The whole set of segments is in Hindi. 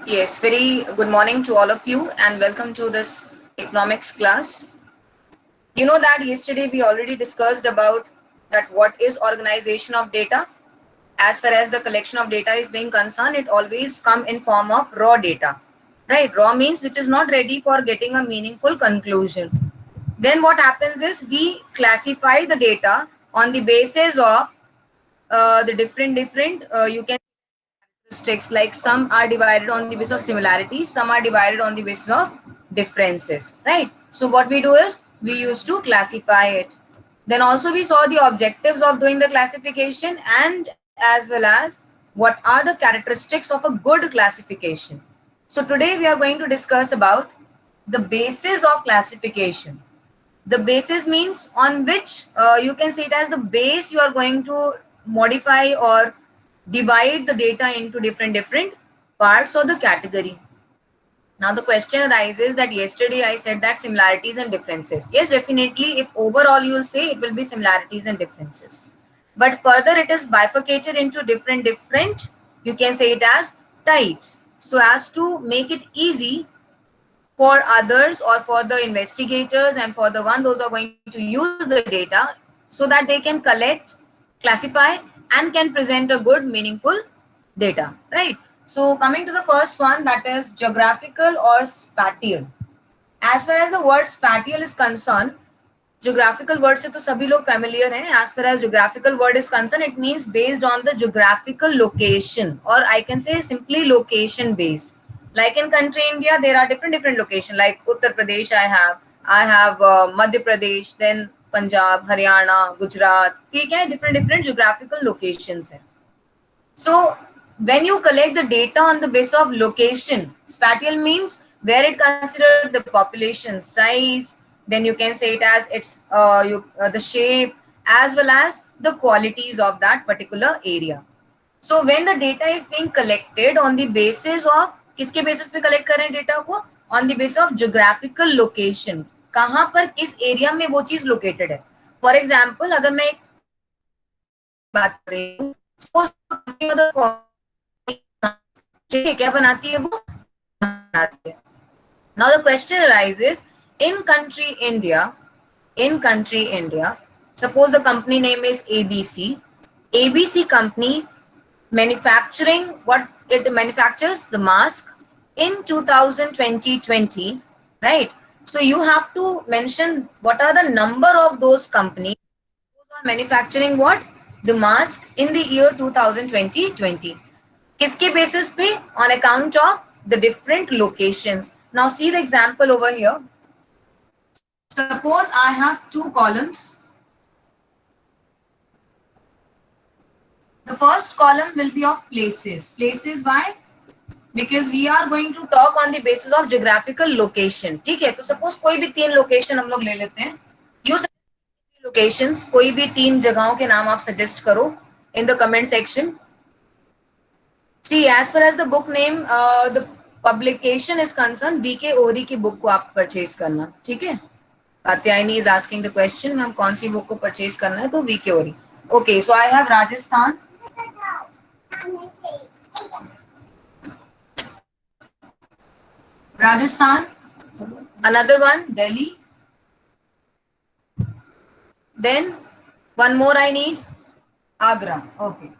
Yes, very good morning to all of you and welcome to this economics class. You know that yesterday we already discussed about that what is organization of data. As far as the collection of data is being concerned, it always come in form of raw data, right? Raw means which is not ready for getting a meaningful conclusion. Then what happens is we classify the data on the basis of the different you can characteristics, like some are divided on the basis of similarities, some are divided on the basis of differences, right? So what we do is we used to classify it. Then also we saw the objectives of doing the classification and as well as what are the characteristics of a good classification. So today we are going to discuss about the basis of classification. The basis means on which you can say it as the base you are going to modify or divide the data into different parts of the category. Now the question arises that yesterday I said that similarities and differences. Yes, definitely, if overall you will say, it will be similarities and differences. But further it is bifurcated into different, you can say it as types. So as to make it easy for others or for the investigators and for the one those are going to use the data, so that they can collect, classify and can present a good meaningful data, right? So coming to the first one, that is geographical or spatial. As far as the word spatial is concerned, geographical word से तो सभी लोग familiar हैं. As far as geographical word is concerned, it means based on the geographical location, or I can say simply location based. Like in country India, there are different location. Like Uttar Pradesh, I have Madhya Pradesh, then Punjab, Haryana, Gujarat. ठीक है, different geographical locations हैं. So when you collect the data on the basis of location, spatial means where it considers the population size, then you can say it as the shape as well as the qualities of that particular area. So when the data is being collected on the basis of, किसके basis पे collect कर रहे हैं data को? On the basis of geographical location. कहाँ पर किस area में वो चीज located है? For example, अगर मैं एक बात कर रही हूँ, suppose क्या बनाती है वो? बनाती है. Now the question arises, in country India, suppose the company name is ABC. ABC company manufacturing, what it manufactures? The mask in 2020, right? So you have to mention what are the number of those companies who are manufacturing what? The mask in the year 2020. किसके basis पे? On account of the different locations. Now see the example over here. Suppose I have two columns. The first column will be of places. Places why? Because we are going to talk on the basis of geographical location. ठीक है, तो suppose कोई भी तीन location हम लोग ले लेते हैं. You suggest locations, कोई भी तीन जगहों के नाम आप suggest करो in the comment section. See, as far as the book name, the publication is concerned, VK Ori की book को आप purchase करना, ठीक है? Katyayani is asking the question, ma'am कौन सी book को purchase करना है? तो VK Ori. Okay, so I have Rajasthan. Rajasthan. Another one, Delhi. Then one more I need, Agra. Okay.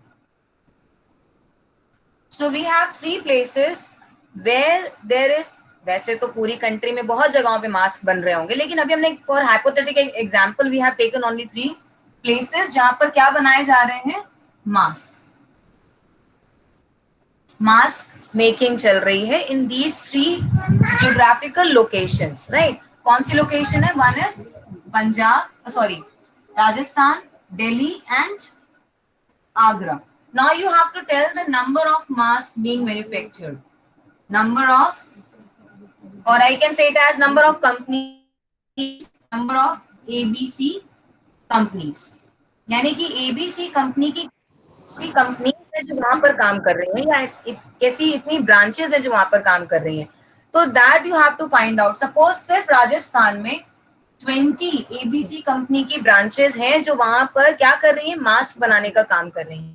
So we have three places where there is, वैसे तो पूरी कंट्री में बहुत जगहों पे मास्क बन रहे होंगे, लेकिन अभी हमने for hypothetical example we have taken only three places जहां पर क्या बनाए जा रहे हैं? मास्क. मास्क मेकिंग चल रही है in these three geographical locations, right? कौन सी लोकेशन है? One is Punjab, sorry, Rajasthan, Delhi and Agra. Now you have to tell the number of masks being manufactured. Number of, or I can say it as number of companies, number of ABC companies. यानी कि ABC कंपनी की कैसी कंपनी है जो वहां पर काम कर रही है, या कैसी इतनी ब्रांचेस है जो वहां पर काम कर रही हैं. तो that you have to find out. Suppose सिर्फ राजस्थान में 20 ABC कंपनी की ब्रांचेस हैं जो वहां पर क्या कर रही है? मास्क बनाने का काम कर रही है.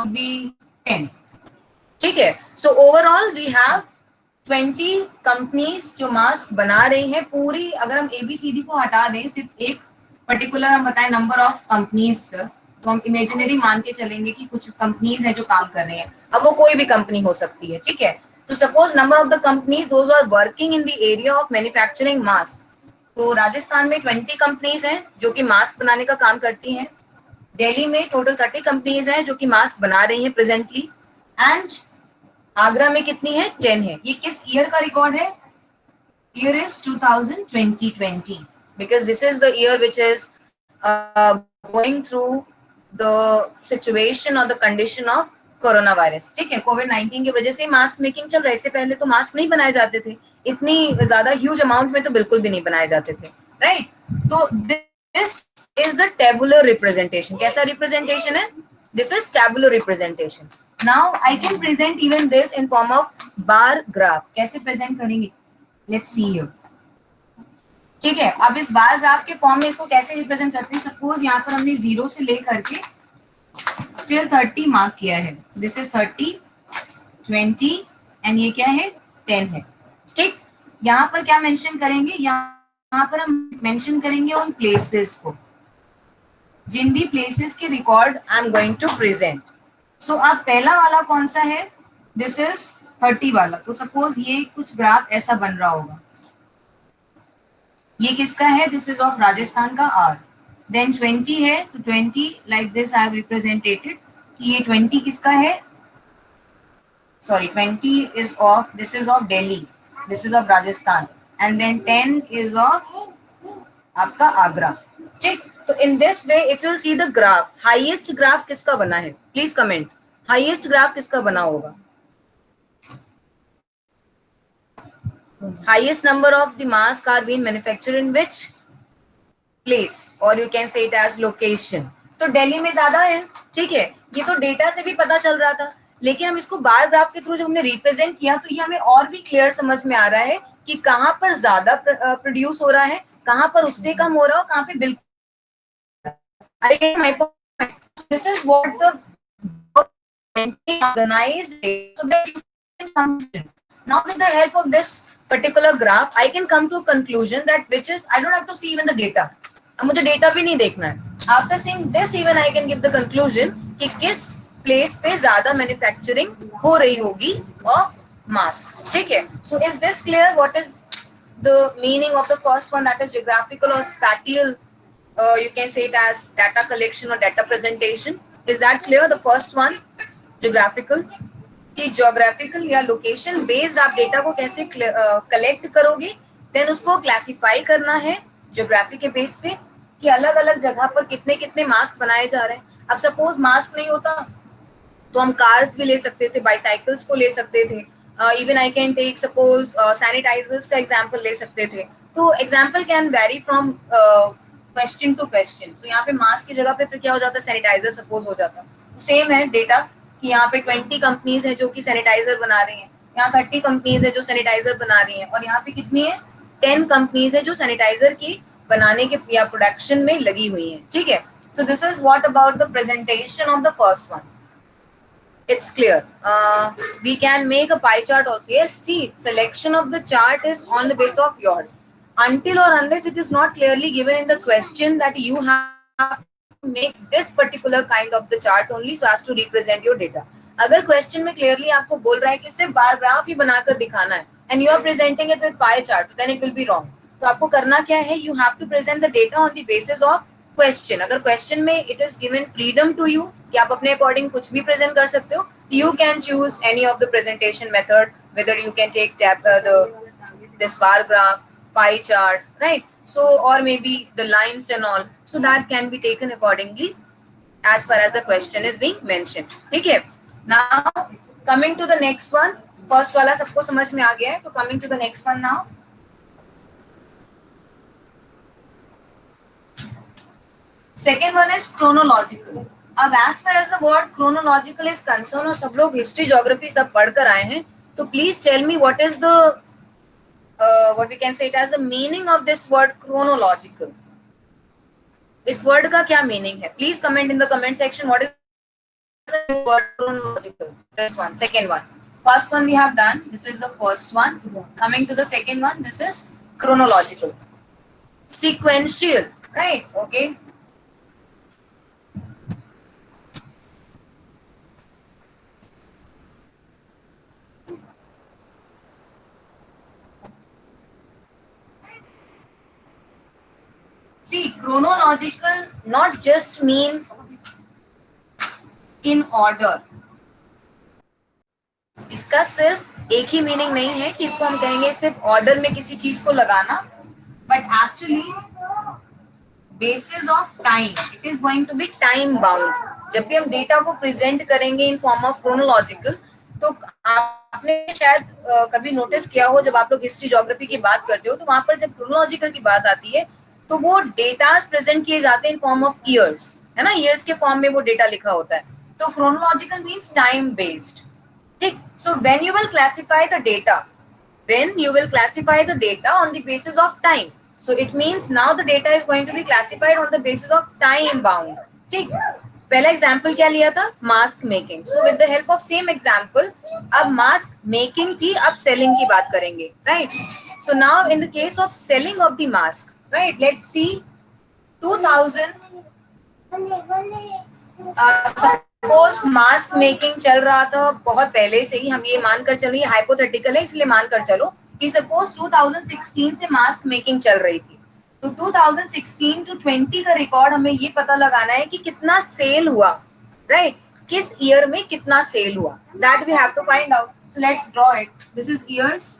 बी 10. ठीक है. So overall we have 20 companies जो मास्क बना रही हैं पूरी. अगर हम ABCD को हटा दें, सिर्फ एक पर्टिकुलर हम बताएं नंबर ऑफ कंपनीज, तो हम इमेजिनरी मान के चलेंगे कि कुछ कंपनीज हैं जो काम कर रही हैं. अब वो कोई भी कंपनी हो सकती है. ठीक है. तो suppose number of the companies those are working in the area of manufacturing mask. तो राजस्थान में 20 कंपनीज हैं जो कि मास्क बनाने का काम करती हैं. दिल्ली में टोटल 30 कंपनीज हैं जो कि मास्क बना रही हैं प्रेजेंटली. एंड आगरा में कितनी है? 10 है. ये किस ईयर का रिकॉर्ड है? Year is 2020 because this is the year which is going through the situation or the condition of corona virus. ठीक है. कोविड-19 की वजह से मास्क मेकिंग चल रहा है. इससे पहले तो मास्क नहीं बनाए जाते थे. इतनी ज्यादा ह्यूज अमाउंट में तो बिल्कुल भी नहीं बनाए जाते थे. राइट. तो this is the tabular representation. कैसा रिप्रेजेंटेशन है? This is tabular representation. Now I can present even this in form of bar graph. कैसे प्रेजेंट करेंगे? Let's see here. ठीक है. अब इस बार ग्राफ के फॉर्म में इसको कैसे रिप्रेजेंट करते हैं? सपोज यहाँ पर हमने 0 से लेकर के टिल 30 मार्क किया है. दिस इज 30, 20 एंड ये क्या है? 10 है. ठीक. यहाँ पर क्या मेंशन करेंगे? यहाँ पर हम मेंशन करेंगे उन प्लेसेस को, जिन भी प्लेसेस के record I am going to present. So अब पहला वाला कौन सा है? दिस इज 30 वाला. तो सपोज ये कुछ ग्राफ ऐसा बन रहा होगा. ये किसका है? दिस इज ऑफ राजस्थान का आर. देन 20 है तो 20 like this I have represented कि ये 20 किसका है? Sorry, 20 is of, this is of Delhi, this is of Rajasthan. And then 10 is of आपका आगरा. ठीक. तो in this way if you see the graph, highest graph किसका बना है? Please comment. हाईएस्ट ग्राफ किसका बना होगा? Highest number of the mask are being manufactured in which place, or you can say it as location. तो दिल्ली में ज्यादा है. ठीक है. ये तो डेटा से भी पता चल रहा था, लेकिन हम इसको बार ग्राफ के थ्रू जब हमने रिप्रेजेंट किया तो ये हमें और भी क्लियर समझ में आ रहा है कि कहाँ पर ज्यादा प्रोड्यूस हो रहा है, कहाँ पर उससे कम हो रहा है, कहाँ पे बिल्कुल. This is what the organized so that you can function. Now with the help of this particular graph, I can come to a conclusion that which is I don't have to see even the data. अब मुझे डेटा भी नहीं देखना है. After seeing this, even I can give the conclusion कि किस प्लेस पे ज्यादा मैन्युफैक्चरिंग हो रही होगी ऑफ मास्क. ठीक है. So is this clear? What is the meaning of the first one, that is geographical or spatial? You can say it as data collection or data presentation. Is that clear? The first one, geographical. कि जोग्राफिकल या लोकेशन बेस्ड आप डेटा को कैसे कलेक्ट करोगे, देन उसको क्लासिफाई करना है ज्योग्राफी के बेस पे कि अलग अलग जगह पर कितने कितने मास्क बनाए जा रहे हैं. अब सपोज मास्क नहीं होता तो हम कार्स भी ले सकते थे, बाइसाइकिल्स को ले सकते थे. Even I can take suppose sanitisers का एग्जांपल ले सकते थे. तो example can vary from question to question. So यहाँ पे मास्क की जगह पे फिर क्या हो जाता है? सैनिटाइजर सपोज हो जाता. तो सेम है डेटा कि यहाँ पे 20 कंपनीज हैं जो कि सैनिटाइजर बना रही हैं, यहाँ 30 कंपनीज हैं जो सैनिटाइजर बना रही हैं, और यहाँ पे कितनी है? 10 कंपनीज हैं जो सैनिटाइजर की बनाने के या प्रोडक्शन में लगी हुई हैं. ठीक है. So this is what about the presentation of the first one. It's clear. We can make a pie chart also. Yes, see, selection of the chart is on the basis of yours. Until or unless it is not clearly given in the question that you have to make this particular kind of the chart only so as to represent your data. अगर question में clearly आपको बोल रहा है कि सिर्फ बार ग्राफ ही बनाकर दिखाना है and you are presenting it with pie chart, then it will be wrong. तो आपको करना क्या है? You have to present the data on the basis of question. अगर क्वेश्चन में it is given freedom to you कि आप अपने अकॉर्डिंग कुछ भी प्रेजेंट कर सकते हो, you can choose any of the presentation method, whether you can take this bar graph, pie chart, right. So or maybe the lines and all, so that can be taken accordingly as far as the question is being mentioned. ठीक है. Now coming to the next one. First वाला सबको समझ में आ गया है, तो coming to the next one now. Second one is chronological. अब as far as the word chronological is concerned, और सब लोग हिस्ट्री ज्योग्राफी सब पढ़कर आए हैं, तो please tell me what is the what we can say it as the meaning of this word chronological. इस वर्ड का क्या मीनिंग है? Please comment in the comment section. What is the word chronological. This one, second one. First one we have done. This is the first one. Coming to the second one, this is chronological. Sequential, right? Okay. See, chronological not just mean in order. इसका सिर्फ एक ही मीनिंग नहीं है कि इसको हम कहेंगे सिर्फ ऑर्डर में किसी चीज को लगाना, but actually basis of time, it is going to be time bound. जब भी हम डेटा को प्रेजेंट करेंगे इन फॉर्म ऑफ क्रोनोलॉजिकल, तो आपने शायद कभी नोटिस किया हो, जब आप लोग हिस्ट्री ज्योग्राफी की बात करते हो तो वहां पर जब क्रोनोलॉजिकल की बात आती है तो वो डेटा प्रेजेंट किए जाते हैं इन फॉर्म ऑफ ईयर्स, है ना, ईयर्स के फॉर्म में वो डेटा लिखा होता है। तो क्रोनोलॉजिकल मीन्स टाइम बेस्ड। ठीक, so when you will classify the data, then you will classify the data on the basis of time. So it means now the data is going to be classified on the basis of time bound. ठीक, पहला एग्जाम्पल क्या लिया था, mask making. So with the help of same example, अब मास्क मेकिंग थी, अब सेलिंग की बात करेंगे, right. So now in the case of selling of the mask, right, let's see 2000 suppose mask making चल रहा था बहुत पहले से ही, हम ये मानकर चलो, ये हाइपोथेटिकल है इसलिए मानकर चलो कि सपोज 2016 से मास्क मेकिंग चल रही थी, तो 2016 टू 20 का रिकॉर्ड हमें ये पता लगाना है कि कितना सेल हुआ, राइट, किस ईयर में कितना सेल हुआ, that we have to find out. So let's draw it, this is years,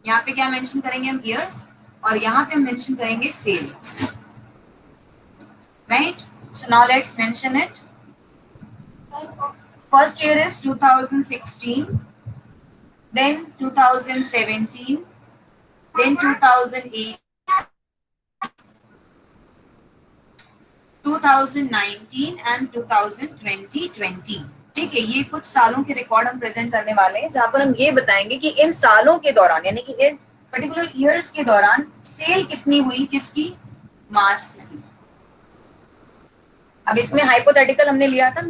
यहाँ पे क्या मेंशन करेंगे हम, ईयर्स, और यहाँ पे हम मेंशन करेंगे sale, right. So now let's mention it. First year is 2016, then 2017, then 2008, 2019 and 2020। ठीक है, ये कुछ सालों के रिकॉर्ड हम प्रेजेंट करने वाले हैं, जहां पर हम ये बताएंगे कि इन सालों के दौरान, यानी कि इन पर्टिकुलर ईयर्स के दौरान सेल कितनी हुई, किसकी, मास्क की। अब इसमें हाइपोथेटिकल हमने लिया था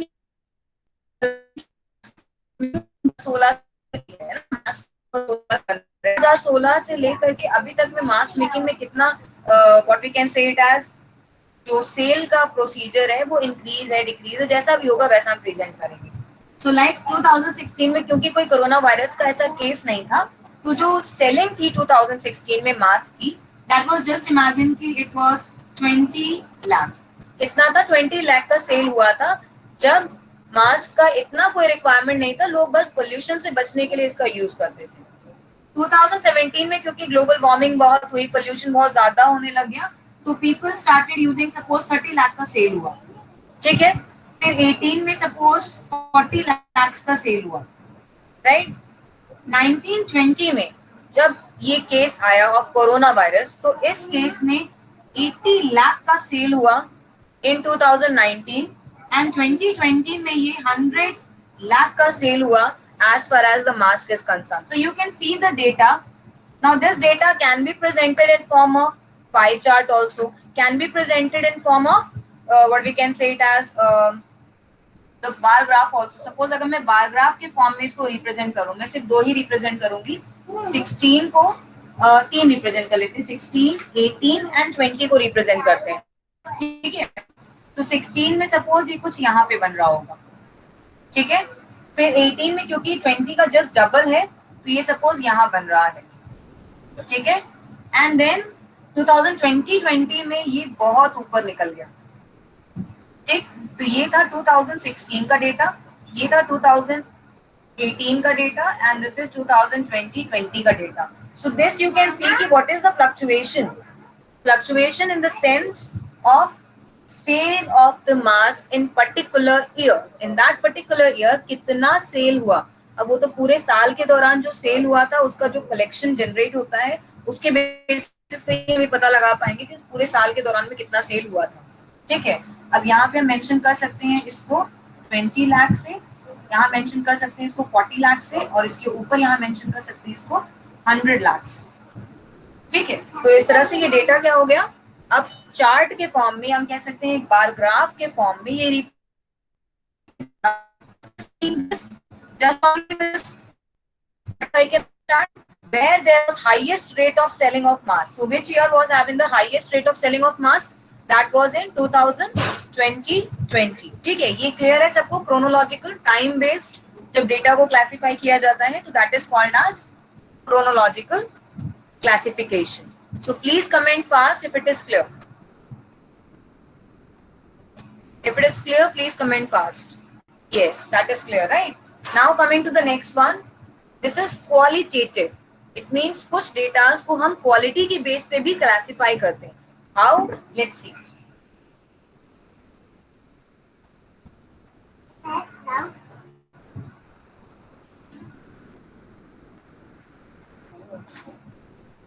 2016 से लेकर के अभी तक में मास्क मेकिंग में कितना, what we can say it as, जो सेल का प्रोसीजर है वो इंक्रीज है, डिक्रीज है, जैसा भी होगा वैसा हम प्रेजेंट करेंगे। सो लाइक 2016 में क्योंकि कोई कोरोना वायरस का ऐसा केस नहीं था, तो जो सेलिंग थी 2016 में मास्क की, दैट वाज जस्ट इमेजिन कि इट वाज 20 लाख। कितना था, 20 लाख का सेल हुआ था, जब मास्क का इतना कोई रिक्वायरमेंट नहीं था, लोग बस पोल्यूशन से बचने के लिए इसका यूज करते थे। 2017 में क्योंकि ग्लोबल वार्मिंग बहुत हुई, पोल्यूशन बहुत ज्यादा होने लग गया, तो people started using, suppose 30 lakh का सेल हुआ, ठीक है। फिर 18 में सपोज 40 लाख का सेल हुआ, राइट। 1920 में जब ये केस आया ऑफ कोरोना वायरस, तो इस केस में 80 लाख का सेल हुआ इन 2019, एंड 2020 में ये 100 lakh का सेल हुआ as far as the mask is concerned. So you can see the data. Now this data can be presented in form of pie chart also, can be presented in form of what we can say it as the bar graph also. Suppose अगर मैं bar graph के फॉर्म में इसको रिप्रेजेंट करूँ, मैं सिर्फ 2 ही रिप्रेजेंट करूंगी, 16 को 3 रिप्रेजेंट कर लेते हैं, 16, 18 एंड 20 को रिप्रेजेंट करते हैं, ठीक है। तो 16 में सपोज ये कुछ यहाँ पे बन रहा होगा, ठीक है। फिर 18 में क्योंकि 20 का जस्ट डबल है, तो ये सपोज यहाँ बन रहा है, ठीक है। एंड देन 2020 में ये बहुत ऊपर निकल गया, ठीक। तो ये था 2016 का डेटा, ये था 2018 का डेटा, एंड दिस इज 2020 का data. So this you can see कि what is the fluctuation in the sense of sale of the mask in particular year, in that particular year कितना सेल हुआ। अब वो तो पूरे साल के दौरान जो सेल हुआ था, उसका जो कलेक्शन जनरेट होता है, उसके बेसिस पे भी पता लगा पाएंगे कि पूरे साल के दौरान में कितना सेल हुआ था, ठीक है। अब यहाँ पे हम मेंशन कर सकते हैं इसको 20 लाख से, यहाँ मेंशन कर सकते हैं इसको 40 लाख से, और इसके ऊपर यहाँ मेंशन कर सकते हैं इसको 100 लाख से, ठीक है। तो इस तरह से ये डेटा क्या हो गया, अब चार्ट के फॉर्म में, हम कह सकते हैं एक बार ग्राफ के फॉर्म में ये just on this chart where there was highest rate of selling of mask. So which year was having the highest rate of selling of mask? That was in 2020. ठीक है, ये क्लियर है सबको? क्रोनोलॉजिकल टाइम बेस्ड जब डेटा को क्लासिफाई किया जाता है तो that is called as chronological classification. So please comment fast if it is clear. If it is clear, please comment fast. Yes, that is clear, right? Now coming to the next one. This is qualitative. It means कुछ data को हम quality की base पे भी classify करते हैं. How? Let's see.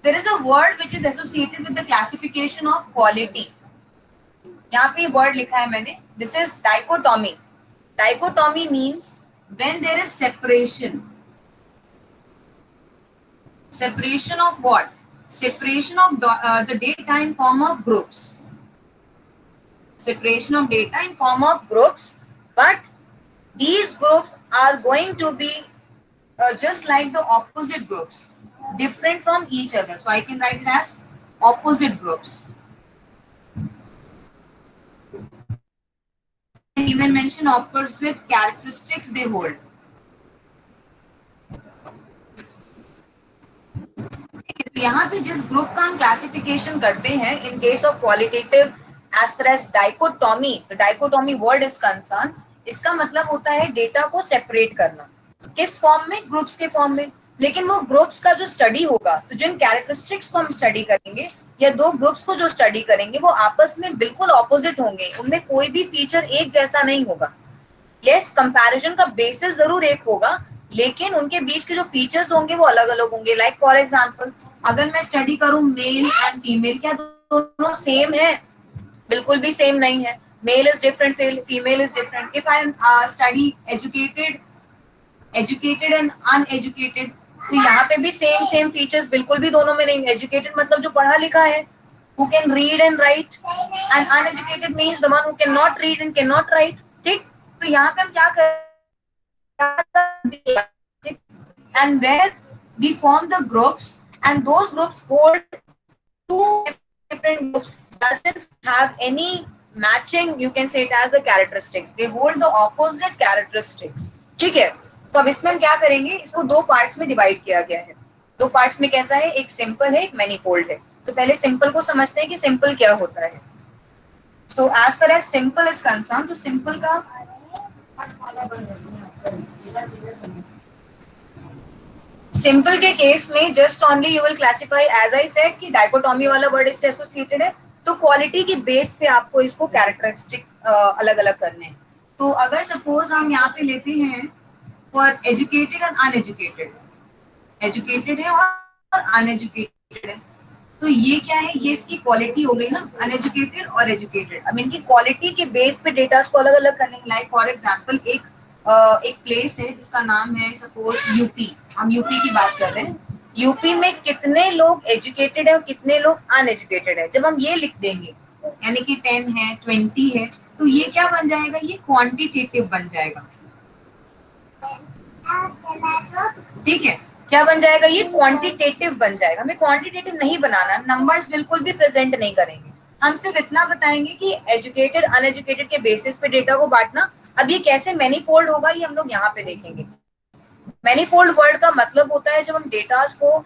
There is a word which is associated with the classification of quality. यहाँ पे word लिखा है मैंने. This is dichotomy. Dichotomy means when there is separation. Separation of what? Separation of the data in form of groups. Separation of data in form of groups, but these groups are going to be just like the opposite groups, different from each other. So I can write it as opposite groups. And even mention opposite characteristics they hold. तो यहाँ पे जिस ग्रुप का हम क्लासिफिकेशन करते हैं in case of qualitative as far as dichotomy, the dichotomy word is concern, इसका मतलब होता है डेटा को सेपरेट करना. किस फॉर्म में? ग्रुप्स के फॉर्म में. लेकिन वो ग्रुप्स का जो स्टडी होगा, तो जिन कैरेक्टरिस्टिक्स को हम स्टडी करेंगे या दो ग्रुप्स को जो स्टडी करेंगे वो आपस में बिल्कुल ऑपोजिट होंगे. उनमें कोई भी फीचर एक जैसा नहीं होगा. यस, कंपैरिजन का बेसिस जरूर एक होगा, लेकिन उनके बीच के जो फीचर्स होंगे वो अलग अलग होंगे. लाइक फॉर एग्जांपल, अगर मैं स्टडी करूं मेल एंड फीमेल, क्या दोनों सेम है? बिल्कुल भी सेम नहीं है. Male is different, female is different. If I study educated and uneducated, तो यहाँ पे भी सेम फीचर्स बिल्कुल भी दोनों में नहीं. एजुकेटेड मतलब जो पढ़ा लिखा है, who can read and write, and uneducated means the one who cannot read and cannot write. ठीक, तो यहाँ पे हम क्या करें? And where we form the groups, and those groups hold two different groups, doesn't have any matching, you can say it as the characteristics, they hold the opposite characteristics. ठीक है, तो अब इसमें हम क्या करेंगे? इसको दो पार्ट्स में डिवाइड किया गया है. दो पार्ट्स में कैसा है? एक सिंपल है, एक मैनीफोल्ड है. तो पहले सिंपल को समझते हैं कि सिंपल क्या होता है. So as far as simple is concern, तो सिंपल का सिंपल के केस में just only you will classify, as I said कि डाइकोटॉमी वाला वर्ड इससे एसोसिएटेड है, तो क्वालिटी की बेस पे आपको इसको कैरेक्टरिस्टिक अलग अलग करने हैं. तो अगर सपोज हम यहाँ पे लेते हैं for educated and uneducated, educated है और अनएजुकेटेड है, तो ये क्या है? ये इसकी क्वालिटी हो गई ना, अनएजुकेटेड और एजुकेटेड. अब इनकी क्वालिटी के बेस पे डेटा को अलग अलग करने. लाइक फॉर एग्जांपल एक प्लेस है जिसका नाम है सपोज यूपी. हम यूपी की बात कर रहे हैं. यूपी में कितने लोग एजुकेटेड है और कितने लोग अनएजुकेटेड है, जब हम ये लिख देंगे, यानी कि 10 है, 20 है, तो ये क्या बन जाएगा? ये क्वांटिटेटिव बन जाएगा. ठीक है, क्या बन जाएगा? ये क्वांटिटेटिव बन जाएगा. हमें क्वांटिटेटिव नहीं बनाना, नंबर्स बिल्कुल भी प्रेजेंट नहीं करेंगे. हम सिर्फ इतना बताएंगे कि एजुकेटेड अनएजुकेटेड के बेसिस पे डेटा को बांटना. अब ये कैसे मैनीफोल्ड होगा ये हम लोग यहाँ पे देखेंगे. मैनीफोल्ड वर्ड का मतलब होता है जब हम डेटा को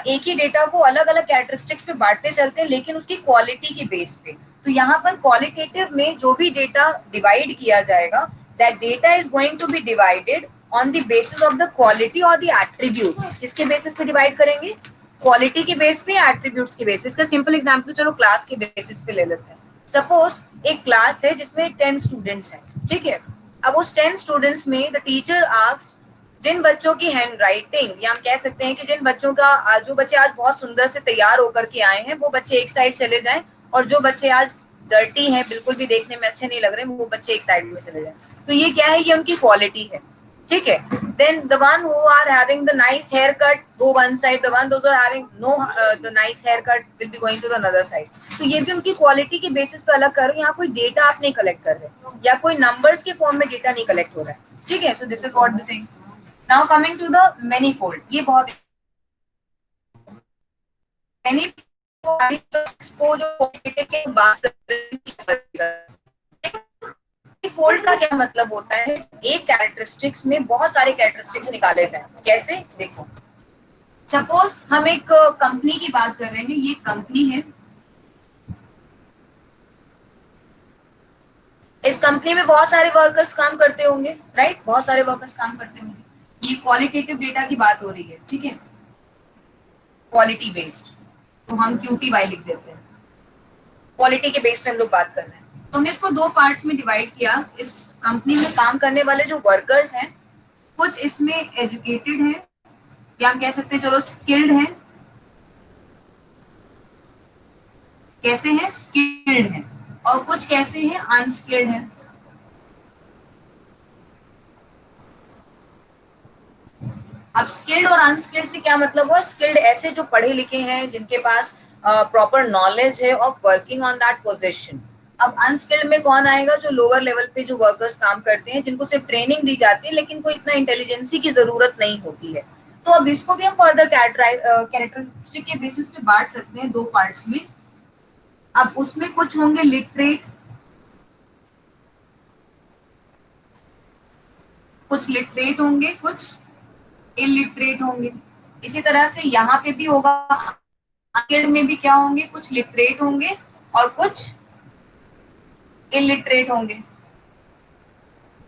एक ही डेटा को अलग अलग कैरेक्टरिस्टिक्स पे बांटते चलते हैं, लेकिन उसकी क्वालिटी की बेस पे. तो यहाँ पर क्वालिटेटिव में जो भी डेटा डिवाइड किया जाएगा, that data is going to be divided on the basis of the quality और द एट्रीब्यूट्स. किसके बेसिस पे डिवाइड करेंगे? क्वालिटी के बेस पे, एट्रीब्यूट्स के बेस पे. इसका सिंपल एग्जांपल चलो क्लास के बेसिस पे ले लेते हैं. सपोज एक क्लास है जिसमें 10 स्टूडेंट्स हैं. ठीक है, अब उस 10 स्टूडेंट्स में द टीचर आस्क्स जिन बच्चों की हैंड राइटिंग, या हम कह सकते हैं कि जिन बच्चों का जो बच्चे आज बहुत सुंदर से तैयार होकर के आए हैं वो बच्चे एक साइड चले जाएं, और जो बच्चे आज डर्टी हैं, बिल्कुल भी देखने में अच्छे नहीं लग रहे, वो बच्चे एक साइड में चले जाएं. तो ये क्या है? ये उनकी क्वालिटी है. ठीक है. Then the one who are having the nice haircut go one side, the one those are having no the nice haircut will be going to the another side. तो ये भी उनकी क्वालिटी के बेसिस पे अलग कर रहे हो. यहाँ कोई डेटा आप नहीं कलेक्ट कर रहे या कोई नंबर्स के फॉर्म में डेटा नहीं कलेक्ट हो रहा है. ठीक है. So this is what the thing. Now coming to the manifold. ये बहुत को जो क्वालिटेटिव की बात करते हैं, फोल्ड का क्या मतलब होता है. एक कैरेक्टरिस्टिक्स में बहुत सारे कैरेक्टरिस्टिक्स निकाले जाए. कैसे? देखो, सपोज हम एक कंपनी की बात कर रहे हैं. ये कंपनी है. इस कंपनी में बहुत सारे वर्कर्स काम करते होंगे, राइट. बहुत सारे वर्कर्स काम करते होंगे. ये क्वालिटेटिव डेटा की बात हो रही है. ठीक है. क्वालिटी बेस्ड, तो हम QTY लिख देते हैं. क्वालिटी के बेस पे हम लोग बात कर रहे हैं. तो हमने इसको दो पार्ट्स में डिवाइड किया. इस कंपनी में काम करने वाले जो वर्कर्स हैं, कुछ इसमें एजुकेटेड हैं, या हम कह सकते हैं चलो स्किल्ड हैं. कैसे हैं? स्किल्ड हैं. और कुछ कैसे हैं? अनस्किल्ड हैं. अब स्किल्ड और अनस्किल्ड से क्या मतलब हुआ? स्किल्ड ऐसे जो पढ़े लिखे हैं, जिनके पास प्रॉपर नॉलेज है of working on that position. अब अनस्किल्ड में कौन आएगा? जो लोअर लेवल पे जो वर्कर्स काम करते हैं, जिनको सिर्फ ट्रेनिंग दी जाती है, लेकिन कोई इतना इंटेलिजेंसी की जरूरत नहीं होती है. तो अब इसको भी हम फर्दर कैरेक्टरिस्टिक के बेसिस पे बांट सकते हैं दो पार्ट्स में. अब उसमें कुछ होंगे लिटरेट, कुछ लिटरेट होंगे, कुछ इलिटरेट होंगे. इसी तरह से यहाँ पे भी होगा. अनस्किल्ड में भी क्या होंगे? कुछ लिटरेट होंगे और कुछ इलिटरेट होंगे.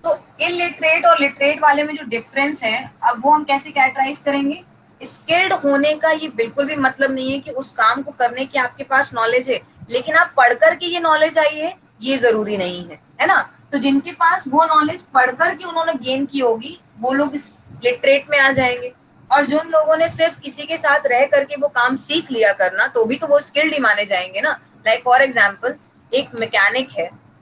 तो इलिटरेट और लिटरेट वाले में जो डिफरेंस है, अब वो हम कैसे कैरेक्टराइज करेंगे? स्किल्ड होने का ये बिल्कुल भी मतलब नहीं है कि उस काम को करने की आपके पास नॉलेज है, लेकिन आप पढ़ करके ये नॉलेज आई है, ये जरूरी नहीं है, है ना. तो जिनके पास वो नॉलेज पढ़ करके उन्होंने गेन की होगी, वो लोग इस लिटरेट में आ जाएंगे. और जिन लोगों ने सिर्फ किसी के साथ रह करके वो काम सीख लिया करना, तो भी तो वो स्किल्ड ही माने जाएंगे ना. लाइक फॉर एग्जाम्पल, एक मैकेनिक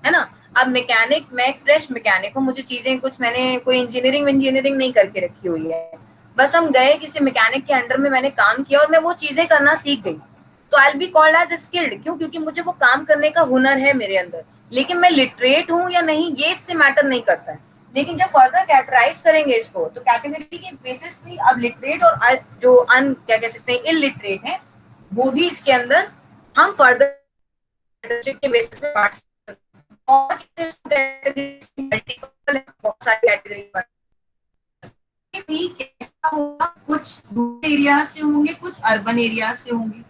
है ना. अब मैकेनिक, मैं एक फ्रेश मैकेनिक हूँ. मुझे चीजें कुछ, मैंने कोई इंजीनियरिंग नहीं करके रखी हुई है. बस हम गए किसी मैकेनिक के अंडर में, मैंने काम किया और मैं वो चीजें करना सीख गई, तो I will be called as skilled. क्यों? क्योंकि मुझे वो काम करने का हुनर है मेरे अंदर. लेकिन मैं लिटरेट हूँ या नहीं, ये इससे मैटर नहीं करता है. लेकिन जब फर्दर कैटेगराइज करेंगे इसको, तो कैटेगरी के बेसिस पे अब लिटरेट और जो क्या कह सकते हैं इलिटरेट है, वो भी इसके अंदर हम फर्दर के बेसिस पे बांट सकते हैं. और बहुत सारी कैटेगरी भी कैसा होगा, कुछ रूरल एरिया से होंगे, कुछ अर्बन एरिया से होंगे.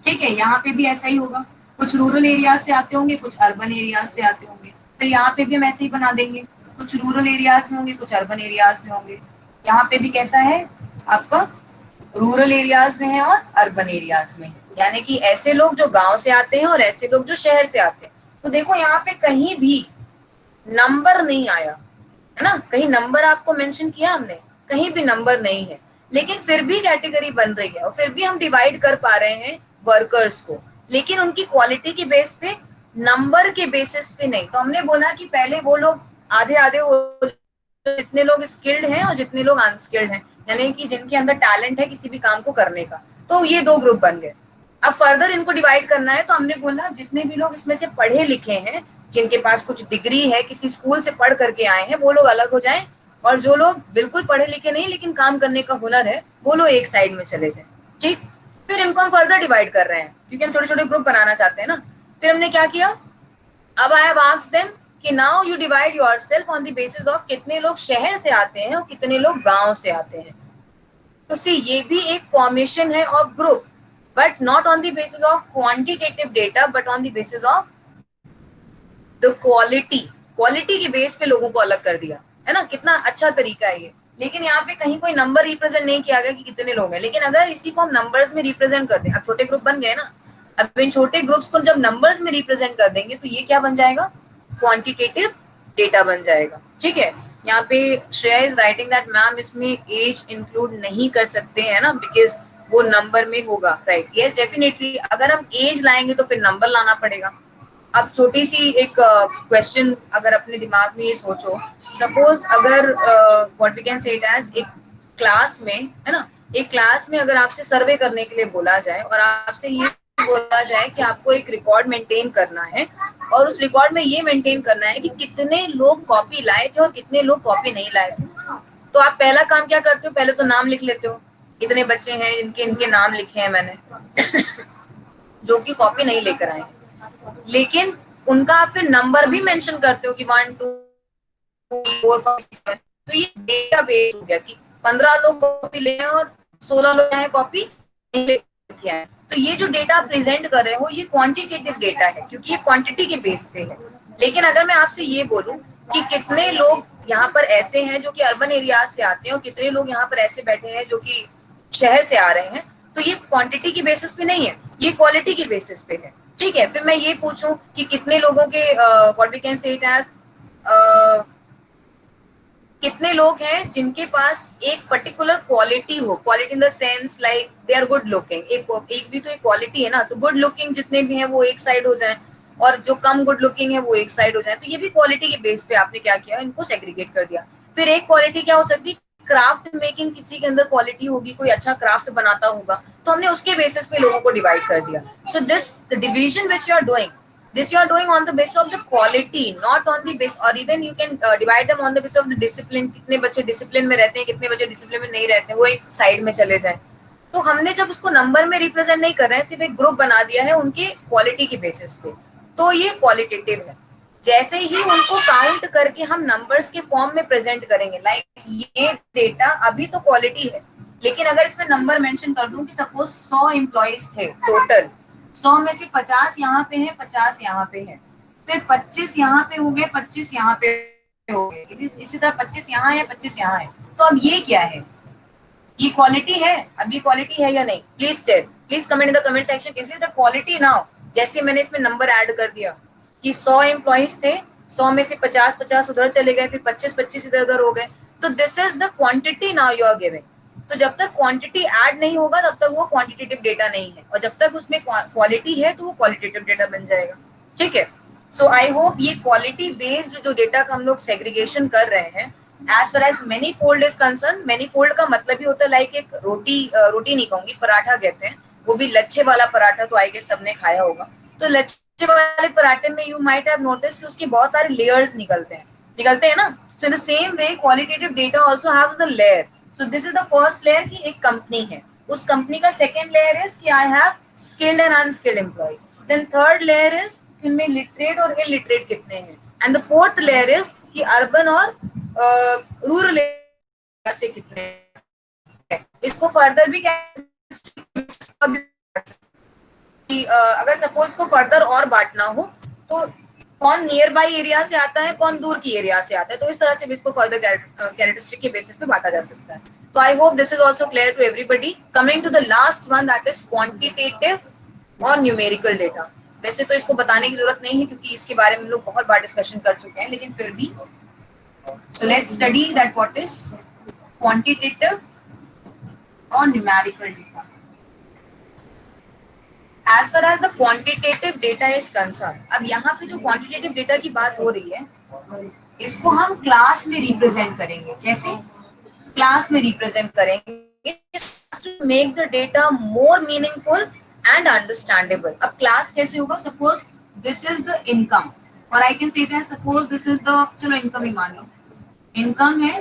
ठीक है. यहाँ पे भी ऐसा ही होगा. कुछ रूरल एरिया से आते होंगे, कुछ अर्बन एरिया से आते होंगे. तो यहाँ पे भी हम ऐसे ही बना देंगे. कुछ रूरल एरियाज में होंगे, कुछ अर्बन एरियाज में होंगे. यहाँ पे भी कैसा है आपका? रूरल एरियाज में है और अर्बन एरियाज में. यानी कि ऐसे लोग जो गांव से आते हैं और ऐसे लोग जो शहर से आते हैं. तो देखो यहाँ पे कहीं भी नंबर नहीं आया है ना. कहीं नंबर आपको मेंशन किया हमने? कहीं भी नंबर नहीं है. लेकिन फिर भी कैटेगरी बन रही है और फिर भी हम डिवाइड कर पा रहे हैं वर्कर्स को, लेकिन उनकी क्वालिटी के बेस पे, नंबर के बेसिस पे नहीं. तो हमने बोला कि पहले वो लोग आधे आधे हो, जितने लोग स्किल्ड हैं और जितने लोग अनस्किल्ड हैं, यानी कि जिनके अंदर टैलेंट है किसी भी काम को करने का. तो ये दो ग्रुप बन गए. अब फर्दर इनको डिवाइड करना है, तो हमने बोला जितने भी लोग इसमें से पढ़े लिखे हैं, जिनके पास कुछ डिग्री है, किसी स्कूल से पढ़ करके आए हैं, वो लोग अलग हो जाएं. और जो लोग बिल्कुल पढ़े लिखे नहीं लेकिन काम करने का हुनर है, वो लोग एक साइड में चले जाएं. ठीक. फिर इनको हम फर्दर डिवाइड कर रहे हैं क्योंकि हम छोटे छोटे ग्रुप बनाना चाहते हैं ना. फिर हमने क्या किया? अब आई हैव आस्क्ड देम कि now you divide yourself on the basis of कितने लोग शहर से आते हैं और कितने लोग गांव से आते हैं. तो सी, ये भी एक फॉर्मेशन है of group, but not on the basis of quantitative data, but on the basis of the quality. Quality के बेस पे लोगों को अलग कर दिया, है ना. कितना अच्छा तरीका है ये. लेकिन यहाँ पे कहीं कोई नंबर रिप्रेजेंट नहीं किया गया कि कितने लोग हैं. लेकिन अगर इसी को हम नंबर्स में रिप्रेजेंट कर दें, अब छोटे ग्रुप बन गए ना, अब इन छोटे ग्रुप्स को जब नंबर्स में रिप्रेजेंट कर देंगे, तो ये क्या बन जाएगा? क्वांटिटेटिव डेटा बन जाएगा. ठीक है. यहाँ पे Shreya is writing that ma'am इसमें एज इंक्लूड नहीं कर सकते हैं ना, बिकॉज वो नंबर में होगा. राइट. Yes, definitely. अगर हम एज लाएंगे तो फिर नंबर लाना पड़ेगा. अब छोटी सी एक क्वेश्चन अगर अपने दिमाग में ये सोचो, सपोज अगर what we can say it as एक क्लास में, है ना, एक क्लास में अगर आपसे सर्वे करने के लिए बोला जाए और आपसे ये बोला जाए कि आपको एक रिकॉर्ड मेंटेन करना है और उस रिकॉर्ड में ये मेंटेन करना है कि कितने लोग कॉपी लाए थे और कितने लोग कॉपी नहीं लाए थे, तो आप पहला काम क्या करते हो? पहले तो नाम लिख लेते हो, इतने बच्चे हैं इनके इनके नाम लिखे हैं मैंने जो कि कॉपी नहीं लेकर आए। लेकिन उनका आप फिर नंबर भी मेंशन करते हो कि 1 2 4 5 6। तो ये डेटा बेस हो गया कि 15 लोग कॉपी ले हैं और 16 लोग हैं कॉपी नहीं लेके आए। तो ये जो डेटा आप प्रेजेंट कर रहे हो ये क्वांटिटेटिव डेटा है क्योंकि ये क्वांटिटी के बेस पे है। लेकिन अगर मैं आपसे ये बोलूं कि कितने लोग यहाँ पर ऐसे हैं जो कि अर्बन एरियाज से आते हैं और कितने लोग यहाँ पर ऐसे बैठे हैं जो कि शहर से आ रहे हैं, तो ये क्वांटिटी की बेसिस पे नहीं है, ये क्वालिटी की बेसिस पे है। ठीक है, फिर मैं ये पूछूं कि कितने लोगों के what we can say it as कितने लोग हैं जिनके पास एक पर्टिकुलर क्वालिटी हो, quality in the sense like they are good looking, एक भी तो एक क्वालिटी है ना, तो गुड लुकिंग जितने भी हैं वो एक साइड हो जाए और जो कम गुड लुकिंग है वो एक साइड हो जाए। तो ये भी क्वालिटी के बेस पे आपने क्या किया, इनको सेग्रीगेट कर दिया। फिर एक क्वालिटी क्या हो सकती है, क्राफ्ट मेकिंग, किसी के अंदर क्वालिटी होगी, कोई अच्छा क्राफ्ट बनाता होगा, तो हमने उसके बेसिस पे लोगों को डिवाइड कर दिया। So this the division which you are doing, this you are doing on the basis of the quality, not on the base, or even you can divide them on the basis of the discipline, कितने बच्चे डिसिप्लिन में रहते हैं, कितने बच्चे डिसिप्लिन में नहीं रहते हैं, वो एक साइड में चले जाए। तो हमने जब उसको नंबर में रिप्रेजेंट नहीं कर रहे हैं, सिर्फ एक ग्रुप बना दिया है उनके क्वालिटी की बेसिस पे, तो ये क्वालिटेटिव है। जैसे ही उनको काउंट करके हम नंबर्स के फॉर्म में प्रेजेंट करेंगे, लाइक ये डेटा अभी तो क्वालिटी है, लेकिन अगर इसमें नंबर मेंशन कर दूं कि सपोज 100 एम्प्लॉइज थे टोटल, 100 में से 50 यहाँ पे है, 50 यहाँ पे है, फिर 25 यहाँ पे हो गए, 25 यहाँ पे हो गए, इसी तरह 25 यहाँ है, 25 यहाँ है। तो अब ये क्या है, ये क्वालिटी है? अब ये क्वालिटी है या नहीं? Please tell, please comment in the comment section, is it the quality now? जैसे मैंने इसमें नंबर ऐड कर दिया कि 100 एम्प्लॉइज थे, 100 में से 50 उधर चले गए, फिर 25 इधर उधर हो गए, तो this is the quantity now you are giving. तो जब तक क्वांटिटी ऐड नहीं होगा तब तक वो क्वांटिटेटिव डेटा नहीं है, और जब तक उसमें क्वालिटी है तो वो क्वालिटेटिव डेटा बन जाएगा। ठीक है, सो आई होप ये क्वालिटी बेस्ड जो डेटा का हम लोग सेग्रीगेशन कर रहे हैं, as far as manifold is concern, manifold का मतलब ही होता है लाइक एक रोटी, रोटी नहीं कहूंगी, पराठा कहते हैं, वो भी लच्छे वाला पराठा, तो आई गेस सबने खाया होगा। तो लच्छे वाले पराठे में यू माइट हैव नोटिस कि उसके बहुत सारे लेयर्स निकलते हैं ना। So in the same way qualitative data also haves the layer. So this is the first layer कि एक कंपनी है, उस कंपनी का सेकंड लेयर इज कि I have skilled and unskilled employees, then third layer is इनमें लिटरेट और इलिटरेट कितने हैं, and the fourth layer is कि अर्बन और रूरल से कितने हैं। इसको फर्दर भी कि अगर सपोज को फर्दर और बांटना हो तो कौन नियर बाई एरिया से आता है, कौन दूर की एरिया से आता है, तो इस तरह से भी इसको फर्दर कैरेक्टरिस्टिक के बेसिस पे बांटा जा सकता है। तो I hope this is also clear to everybody. Coming to the last one, that is quantitative और न्यूमेरिकल डेटा। वैसे तो इसको बताने की जरूरत नहीं है क्योंकि इसके बारे में हम लोग बहुत बार डिस्कशन कर चुके हैं, लेकिन फिर भी so let's study that what is quantitative or numerical data. As far as the quantitative data is concerned, अब यहाँ पे जो quantitative data की बात हो रही है, इसको हम क्लास में रिप्रेजेंट करेंगे। कैसे क्लास में रिप्रेजेंट करेंगे? to make the data more meaningful and understandable. अब क्लास कैसे होगा? Suppose this is the income, और I can say that suppose this is the, चलो इनकम ही मान लो, इनकम है,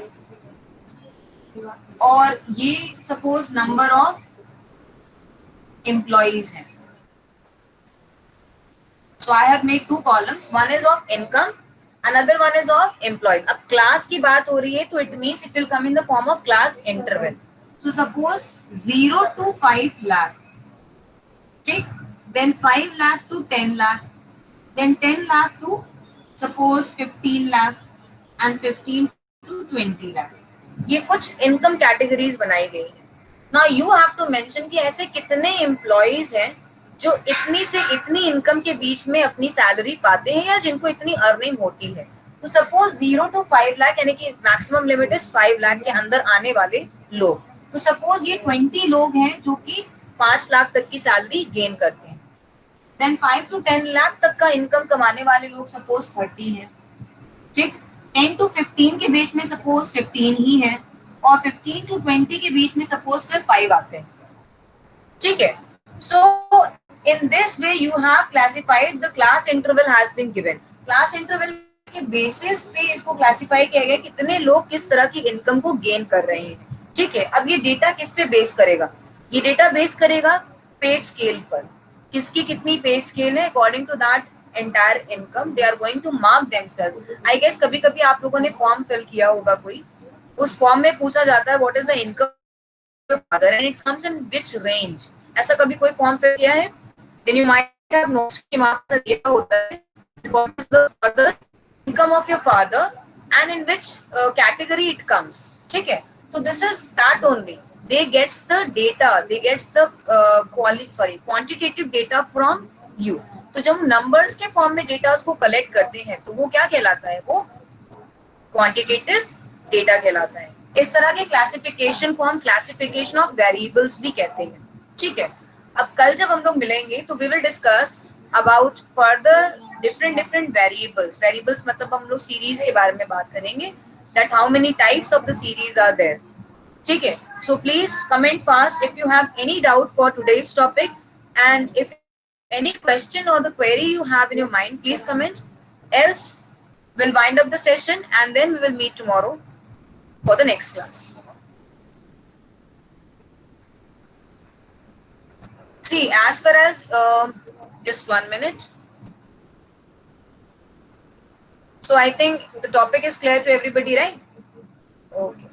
और ये सपोज नंबर ऑफ एम्प्लॉइज है। So I have made two columns, one is of income, another one is of employees. अब क्लास की बात हो रही है तो it means it will come in the form of class interval. So suppose 0 to 5 lakh, ठीक, then 5 lakh to 10 lakh, then 10 lakh to suppose 15 lakh, and 15 to 20 lakh। ये कुछ इनकम कैटेगरीज बनाई गई है। Now you have to mention कि ऐसे कितने एम्प्लॉइज हैं जो इतनी से इतनी इनकम के बीच में अपनी सैलरी पाते हैं या जिनको इतनी अर्निंग होती है। तो सपोज 0 to 5 लाख, यानी कि मैक्सिमम लिमिट इज 5 लाख के अंदर आने वाले लोग। तो सपोज ये 20 लोग हैं जो कि 5 लाख तक की सैलरी गेन करते हैं। देन 5 to 10 लाख तक का इनकम कमाने वाले लोग सपोज 30 हैं, ठीक। 10 to 15 के बीच में सपोज 15 ही है, और 15 to 20 के बीच में सपोज सिर्फ 5 आते हैं, ठीक है। So in this way you have classified the class interval has been given. Class interval के बेसिस पे इसको क्लासिफाई किया गया कितने लोग किस तरह की इनकम को गेन कर रहे हैं, ठीक है। अब ये डेटा किस पे बेस करेगा? ये डेटा बेस करेगा पे स्केल पर, किसकी कितनी पे स्केल है, according to that entire income they are going to mark themselves. I guess कभी कभी आप लोगों ने फॉर्म फिल किया होगा कोई, उस फॉर्म में पूछा जाता है what is the income father and it comes in which range. ऐसा कभी कोई फॉर्म फिल किया है? Then you might have notes कि मार्क्स दिया होता है what is the further income of your father and in which category it comes, ठीक है। तो this is that only, they gets the data, they gets the quantitative data from you। तो जब हम नंबर्स के फॉर्म में डेटा को कलेक्ट करते हैं तो वो क्या कहलाता है? वो क्वांटिटेटिव डेटा कहलाता है। इस तरह के क्लासिफिकेशन को हम क्लासिफिकेशन ऑफ वेरिएबल्स भी कहते हैं, ठीक है। अब कल जब हम लोग मिलेंगे तो we will discuss about further different variables. Variables मतलब हम लोग सीरीज के बारे में बात करेंगे, that how many types of the series are there, ठीक है। So please comment fast if you have any doubt for today's topic, and if any question or the query you have in your mind, please comment. Else, we'll wind up the session and then we will meet tomorrow for the next class. See, as far as just 1 minute. So I think the topic is clear to everybody, right? Okay.